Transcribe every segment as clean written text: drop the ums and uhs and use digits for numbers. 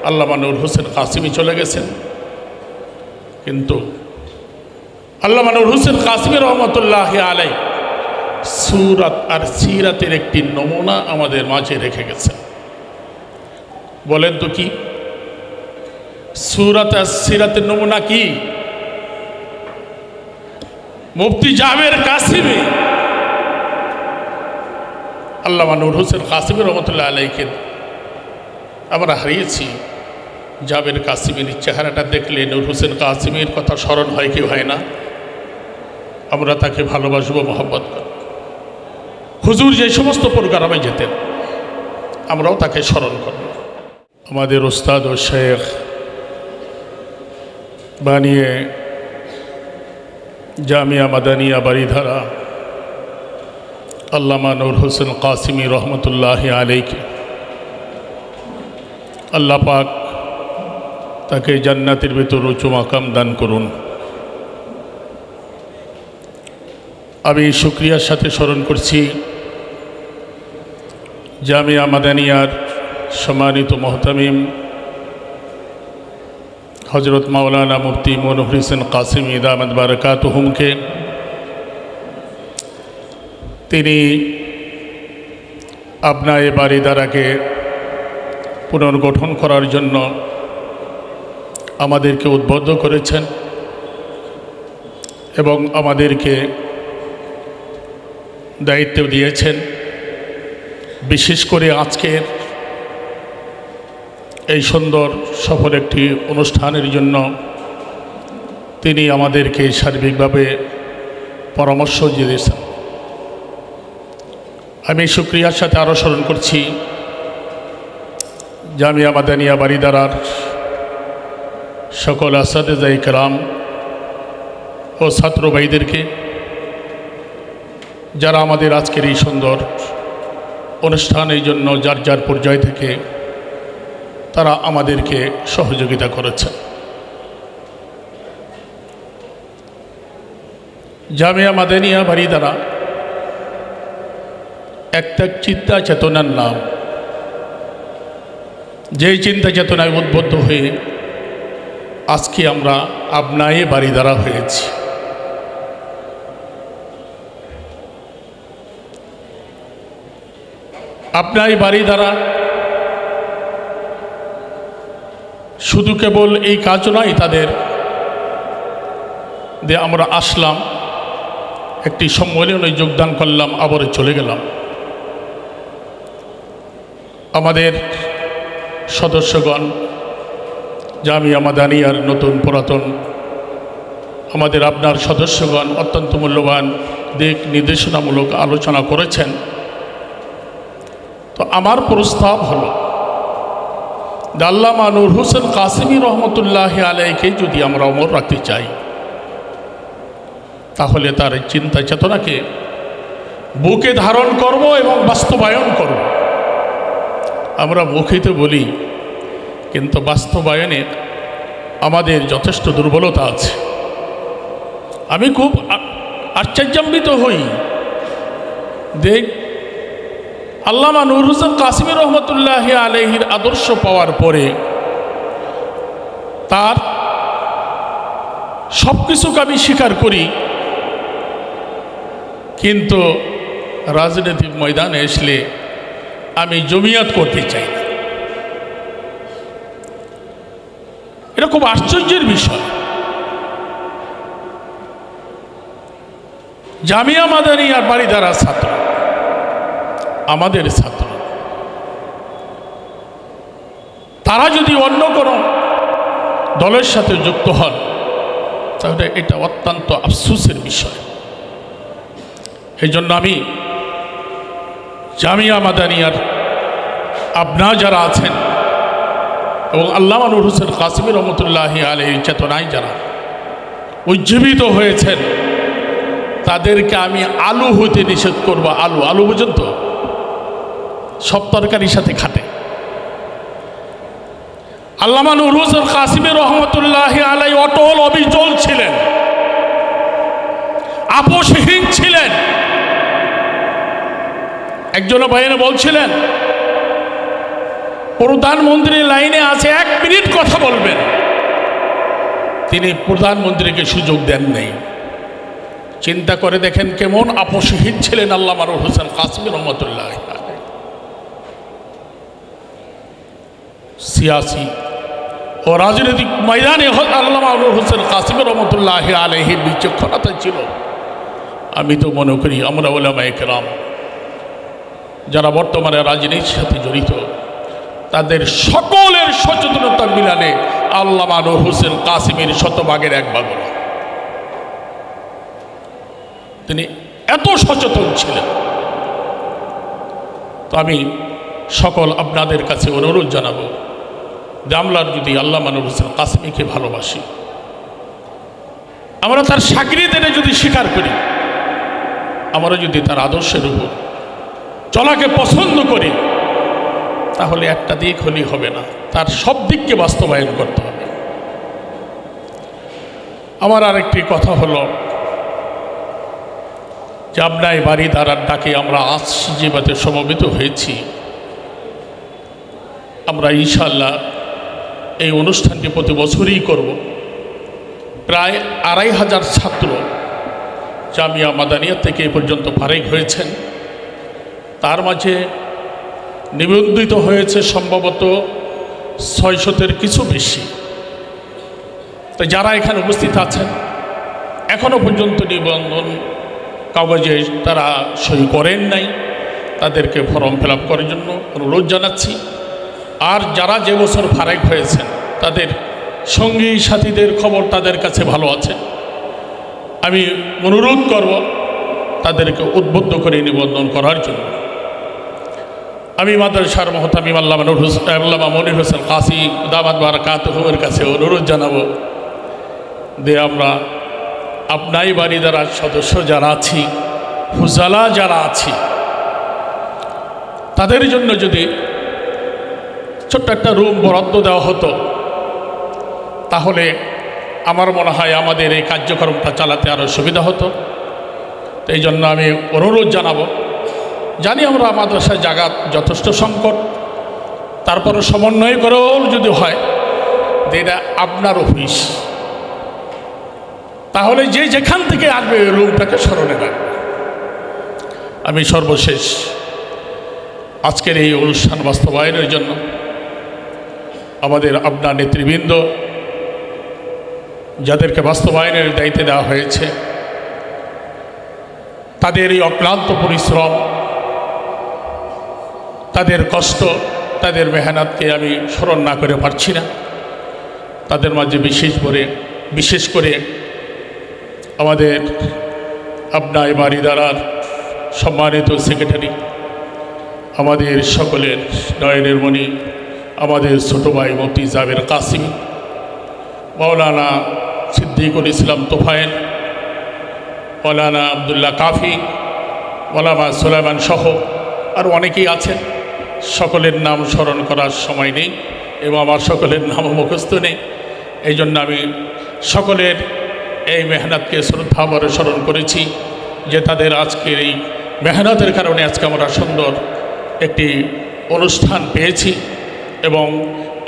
আল্লামা নূর হোসেন কাসিমি চলে গেছেন, কিন্তু আল্লামা নূর হোসেন কাসিমি রহমতুল্লাহি আলাইহি সূরাত আর সিরাতের একটি নমুনা আমাদের মাঝে রেখে গেছেন। বলেন তো কি সূরাত আর সিরাতের নমুনা কি? মুফতি জাবের কাসিমি আল্লামা নূর হোসেন কাসিমি রহমতুল্লাহ আলাইহিকে আমরা হারিয়েছি। জাবের কাসিমির চেহারাটা দেখলে নূর হোসেন কাসিমির কথা স্মরণ হয় কি হয় না? আমরা তাকে ভালোবাসবো, মহব্বত করব। হুজুর যে সমস্ত প্রোগ্রামে যেতেন আমরাও তাকে স্মরণ করব। আমাদের ওস্তাদ ও শেখ বানিয়ে জামিয়া মাদানিয়া বাড়িধারা আল্লামা নূর হোসেন কাসিমি রহমতুল্লাহি আলাইহি, আল্লাহ পাক তাকে জান্নাতের ভিতর উঁচু মাকাম দান করুন। আমি শুকরিয়ার সাথে স্মরণ করছি জামিয়া মাদানিয়ার সম্মানিত মোহতামিম হজরত মাওলানা মুফতি মনওয়ার হোসেন কাসিমি দামাত বারাকাতুহুমকে। তিনি আবনায়ে বারিদারাকে পুনর্গঠন করার জন্য আমাদেরকে উদ্বুদ্ধ করেছেন এবং আমাদেরকে দায়িত্ব দিয়েছেন। বিশেষ করে আজকের এই সুন্দর সফল একটি অনুষ্ঠানের জন্য তিনি আমাদেরকে সার্বিকভাবে পরামর্শ দিয়েছেন। আমি শুকরিয়ার সাথে আরও স্মরণ করছি জামিয়া মাদানিয়া বাড়িধারার সকল আসাতেজায়ে কেরাম ও ছাত্র ভাইদেরকে, যারা আমাদের আজকের এই সুন্দর অনুষ্ঠানের জন্য যার যার পর্যায় থেকে তারা আমাদেরকে সহযোগিতা করেছে। জামিয়া মাদানিয়া বাড়িধারা একটা চিন্তা চেতনার নাম, যেই চিন্তা চেতনায় উদ্বুদ্ধ হয়ে আজকে আমরা আবনায়ে বাড়িধারা হয়েছি। আবনায়ে বাড়িধারা শুধু কেবল এই কাজ নয় তাদের যে আমরা আসলাম, একটি সম্মেলনে যোগদান করলাম, আবার চলে গেলাম। আমাদের সদস্যগণ জামিয়া মাদানিয়ার নতুন পুরাতন আমাদের আপনার সদস্যগণ অত্যন্ত মূল্যবান দিক নির্দেশনামূলক আলোচনা করেছেন। তো আমার প্রস্তাব হলো আল্লামা নূর হোসেন কাসিমি রহমতুল্লাহি আলাইহিকে যদি আমরা অমর রাখতে চাই, তাহলে তার চিন্তা চেতনাকে বুকে ধারণ করব এবং বাস্তবায়ন করব। আমরা মুখে তো বলি, কিন্তু বাস্তবায়নে আমাদের যথেষ্ট দুর্বলতা আছে। আমি খুব আশ্চর্যান্বিত হই দেখ আল্লামা নূর হোসেন কাসিমি রহমতুল্লাহি আলাইহির আদর্শ পাওয়ার পরে তার সব কিছুকে আমি স্বীকার করি, কিন্তু রাজনৈতিক ময়দানে আসলে আমি জমিয়াত করতে চাই না। এটা খুব আশ্চর্যের বিষয়। জামিয়া মাদানিয়ার বাড়িধারা ছাত্র, আমাদের ছাত্র, তারা যদি অন্য কোনো দলের সাথে যুক্ত হন তাহলে এটা অত্যন্ত আফসোসের বিষয়। এই জন্য আমি জামিয়া মাদানিয়ার আপনা যারা আছেন এবং আল্লামা নূর হোসেন কাসিমি রহমতুল্লাহি আলাইহির চেতনায় যারা উজ্জীবিত হয়েছেন, তাদেরকে আমি আলু হইতে নিষেধ করব। আলু আলু পর্যন্ত সব তরকারির সাথে খাটে। আল্লামা নূর হোসেন কাসিমি রহমতুল্লাহি আলাইহি অটল অবিচল ছিলেন, আপোষহীন ছিলেন। একজন ভাইয়েরা বলছিলেন প্রধানমন্ত্রীর লাইনে আছে 1 বলবেন, তিনি প্রধানমন্ত্রীকে সুযোগ দেন নাই। চিন্তা করে দেখেন কেমন আপসহীন ছিলেন আল্লামা নূর হোসেন কাসেমী রহমতুল্লাহ আলাইহি। সিয়াসি ও রাজনৈতিক ময়দানে আল্লামা নূর হোসেন কাসেমী রহমতুল্লাহ আলাইহির বিচক্ষণতা ছিল। আমি তো মনে করি আমরা উলামায়ে কেরাম যারা বর্তমানে রাজনীতির সাথে জড়িত, তাদের সকলের সচেতনতা মিলানে আল্লামা নূর হোসেন কাসেমীর শতভাগের এক ভাগ না। তিনি এত সচেতন ছিলেন। তো আমি সকল আপনাদের কাছে অনুরোধ জানাবো যে আমরা যদি আল্লামা নূর হোসেন কাসেমীকে ভালোবাসি, আমরা তার শাগরিদের যদি স্বীকার করি, আমরা যদি তার আদর্শের উপর চলাকে পছন্দ করি, তাহলে একটা দিক হলেই হবে না, তার সব দিককে বাস্তবায়ন করতে হবে। আমার আরেকটি কথা হলো, জাবনায় বারিধারার ডাকে আমরা আজ জিবাতে সমবেত হয়েছি। আমরা ইনশাআল্লাহ এই অনুষ্ঠানটি প্রতি বছরই করব। প্রায় ২৫০০ ছাত্র জামিয়া মাদানিয়া থেকে এ পর্যন্ত ফারেক হয়েছেন। তার মাঝে নিবন্ধিত হয়েছে সম্ভবত ৬০০-এর কিছু বেশি। তো যারা এখানে উপস্থিত আছেন, এখনও পর্যন্ত নিবন্ধন কাগজে তারা সই করেন নাই, তাদেরকে ফর্ম ফিল আপ করার জন্য অনুরোধ জানাচ্ছি। আর যারা যে বছর ফারেক হয়েছেন, তাদের সঙ্গী সাথীদের খবর তাদের কাছে ভালো আছে, আমি অনুরোধ করব তাদেরকে উদ্বুদ্ধ করে নিবন্ধন করার জন্য। আমি মাদ্রাসার মুহতামিম আল্লামা মনির হোসেন কাসি দামাত বারাকাতুহুর কাছে অনুরোধ জানাবো যে আমরা আপনাই বারিধারার সদস্য যারা আছি, ফুজালা যারা আছি, তাদের জন্য যদি ছোট্ট একটা রুম বরাদ্দ দেওয়া হতো, তাহলে আমার মনে হয় আমাদের এই কার্যক্রমটা চালাতে আরও সুবিধা হতো। তো এই জন্য আমি অনুরোধ জানাবো, জানি আমরা মাদ্রাসায় জায়গা যথেষ্ট সংকট, তারপরে সমন্বয় করেও যদি হয় যে এটা আপনার অফিস, তাহলে যে যেখান থেকে আসবে ওই রুমটাকে স্মরণে রাখবে। আমি সর্বশেষ আজকের এই অনুষ্ঠান বাস্তবায়নের জন্য আমাদের আপনার নেতৃবৃন্দ যাদেরকে বাস্তবায়নের দায়িত্ব দেওয়া হয়েছে, তাদের এই অক্লান্ত পরিশ্রম, তাদের কষ্ট, তাদের মেহনতকে আমি স্মরণ না করে পারছি না। তাদের মাঝে বিশেষ করে আমাদের আপনার বারিধারার সম্মানিত সেক্রেটারি, আমাদের সকলের নয়নের মণি, আমাদের ছোটো ভাই মুফতি জাবের কাসেমী, মৌলানা সিদ্দিকুল ইসলাম তোফায়েল, মৌলানা আবদুল্লাহ কাফি, মৌলানা সুলাইমান সহ আর অনেকেই আছেন। সকলের নাম স্মরণ করার সময় নেই এবং আমার সকলের নামও মুখস্থ নেই। এই জন্য আমি সকলের এই মেহনতকে শ্রদ্ধাভরে স্মরণ করেছি যে তাদের আজকের এই মেহনতের কারণে আজকে আমরা সুন্দর একটি অনুষ্ঠান পেয়েছি এবং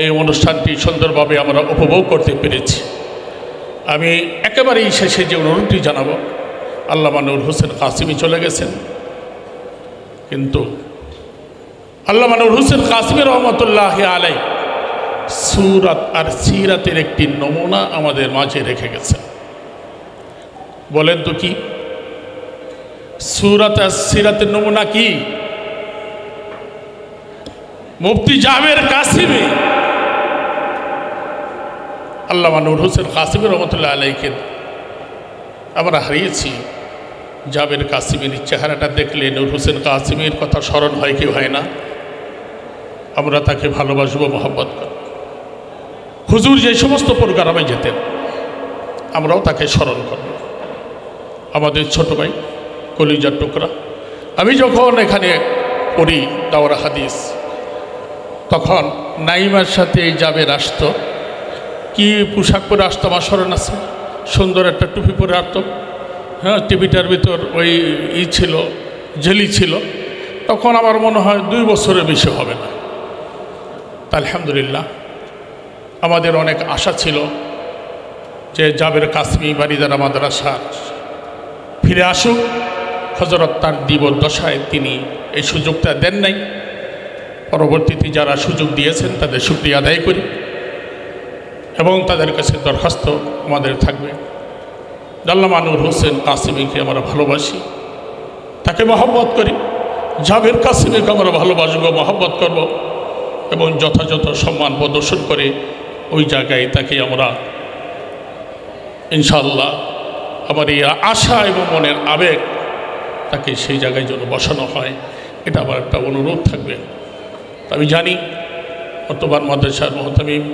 এই অনুষ্ঠানটি সুন্দরভাবে আমরা উপভোগ করতে পেরেছি। আমি একেবারেই শেষে যে অনুরোধটি জানাবো, আল্লামা নূর হোসেন কাসেমী চলে গেছেন, কিন্তু আল্লামা নূর হোসেন কাসেমী রহমতুল্লাহ আলাইহি সূরাত আর সিরাতের একটি নমুনা আমাদের মাঝে রেখে গেছেন। বলেন তো কি সূরাত আর সিরাতের নমুনা কি? মুফতি জাবের কাসেমী আল্লামা নূর হোসেন কাসেমী রহমতুল্লাহ আলাইহিকে আমরা হারিয়েছি। জাবের কাসেমীর চেহারাটা দেখলে নূর হোসেন কাসেমীর কথা স্মরণ হয় কি হয় না? আমরা তাকে ভালোবাসবো, মহব্বত করব। হুজুর যে সমস্ত প্রোগ্রামে যেতেন আমরাও তাকে স্মরণ করব। আমাদের ছোট ভাই, কলিজার টুকরা। আমি যখন এখানে পড়ি দাওরা হাদিস, তখন নাইমার সাথে এই জাবের আসতো। কি পোশাক পরে আসতো আমার স্মরণ আছে, সুন্দর একটা টুপি পরে আসতো। হ্যাঁ, টিভিটার ভিতর ওই ছিল, জেলি ছিল। তখন আমার মনে হয় 2 বছরের বেশি হবে না। তা আলহামদুলিল্লাহ আমাদের অনেক আশা ছিল যে জাবের কাসমি বারিদারা মাদ্রাসা ফিরে আসুক। হযরত তার জীবদ্দশায় তিনি এই সুযোগটা দেন নাই। পরবর্তীতে যারা সুযোগ দিয়েছেন তাদের শুকরিয়া আদায় করি এবং তাদের কাছে দরখাস্ত আমাদের থাকবে, আল্লামা নূর হোসেন কাসিমিকে আমরা ভালোবাসি, তাকে মহব্বত করি। জাবের কাসিমিকে আমরা ভালোবাসবো, মহব্বত করব এবং যথাযথ সম্মান প্রদর্শন করে ওই জায়গায় তাকে আমরা ইনশাআল্লাহ, আমার এই আশা এবং মনের আবেগ তাকে সেই জায়গায় যেন বসানো হয়, এটা আমার একটা অনুরোধ থাকবে। আমি জানি বর্তমান মাদ্রাসার মুহতামিম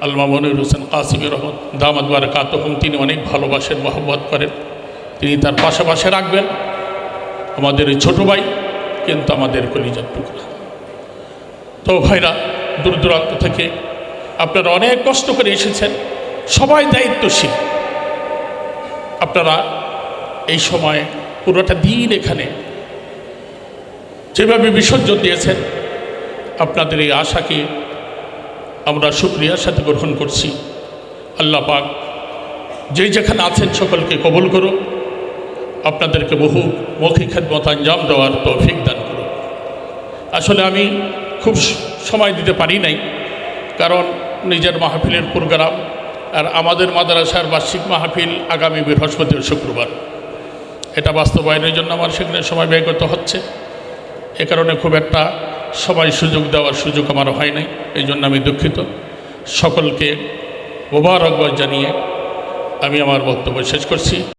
আল্লামা মনির হোসেন কাসিমি রহমত দামাত বারাকাতুহুম তিনি অনেক ভালোবাসেন, মহব্বত করেন, তিনি তার পাশাপাশি রাখবেন। আমাদের এই ছোটো ভাই কিন্তু আমাদের কলিজার টুকরা। তো ভাইরা, দূর দূরান্ত থেকে আপনারা অনেক কষ্ট করে এসেছেন, সবাই দায়িত্বশীল। আপনারা এই সময় পুরোটা দিন এখানে যেভাবে বিসর্জন দিয়েছেন, আপনাদের এই আশাকে আমরা শুকরিয়ার সাথে গ্রহণ করছি। আল্লাহ পাক যেই যেখানে আছেন সকলকে কবুল করুন, আপনাদেরকে বহু মৌখিক খেদমত আঞ্জাম দেওয়ার তৌফিক দান করুন। আসলে আমি খুব সময় দিতে পারি নাই, কারণ নিজের মাহফিলের প্রোগ্রাম, আর আমাদের মাদ্রাসার বার্ষিক মাহফিল আগামী বৃহস্পতি ও শুক্রবার, এটা বাস্তবায়নের জন্য আমার সেখানে সময় ব্যয় করতে হচ্ছে। এ কারণে খুব একটা সবাই সুযোগ দেওয়ার সুযোগ আমার হয় নাই, এই জন্য আমি দুঃখিত। সকলকে মোবারকবাদ জানিয়ে আমি আমার বক্তব্য শেষ করছি।